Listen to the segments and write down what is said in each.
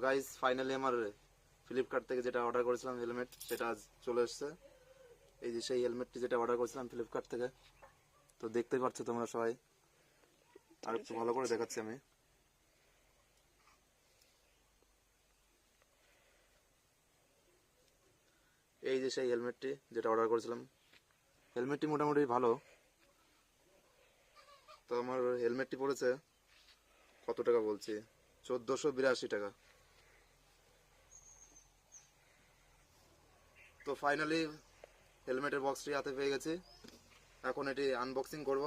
Guys finally আমার Flipkart থেকে যেটা অর্ডার করেছিলাম হেলমেট সেটা আজ চলে এসেছে। এই যে সেই হেলমেটটি যেটা অর্ডার করেছিলাম ফ্লিপকার্ট থেকে। তো দেখতেই পাচ্ছ তোমরা সবাই, আর একটু ভালো করে দেখাচ্ছি আমি। এই যে সেই হেলমেটটি যেটা অর্ডার করেছিলাম। হেলমেটটি মোটামুটি ভালো। তো আমার হেলমেটটি পড়েছে কত টাকা বলছি, 1482 টাকা। তো ফাইনালি হেলমেটের বক্সটি হাতে পেয়ে গেছি। এখন এটি আনবক্সিং করব।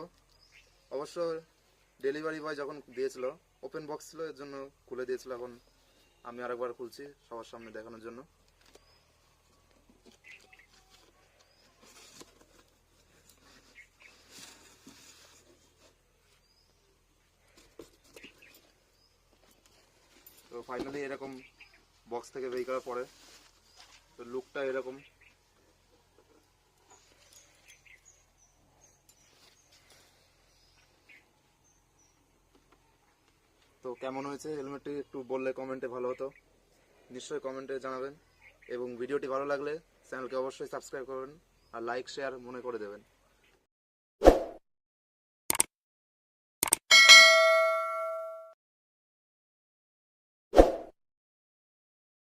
অবশ্য ডেলিভারি বয় যখন দিয়েছিল ওপেন বক্স ছিল, এর জন্য খুলে দিয়েছিল। এখন আমি আরেকবার খুলছি সবার সামনে দেখানোর জন্য। তো ফাইনালি এরকম বক্স থেকে বের করার পরে তো লুকটা এরকম। তো কেমন হয়েছে হেলমেটটি একটু বললে কমেন্টে ভালো হতো। নিশ্চয়ই কমেন্টে জানাবেন, এবং ভিডিওটি ভালো লাগলে চ্যানেলকে অবশ্যই সাবস্ক্রাইব করবেন আর লাইক শেয়ার মনে করে দেবেন।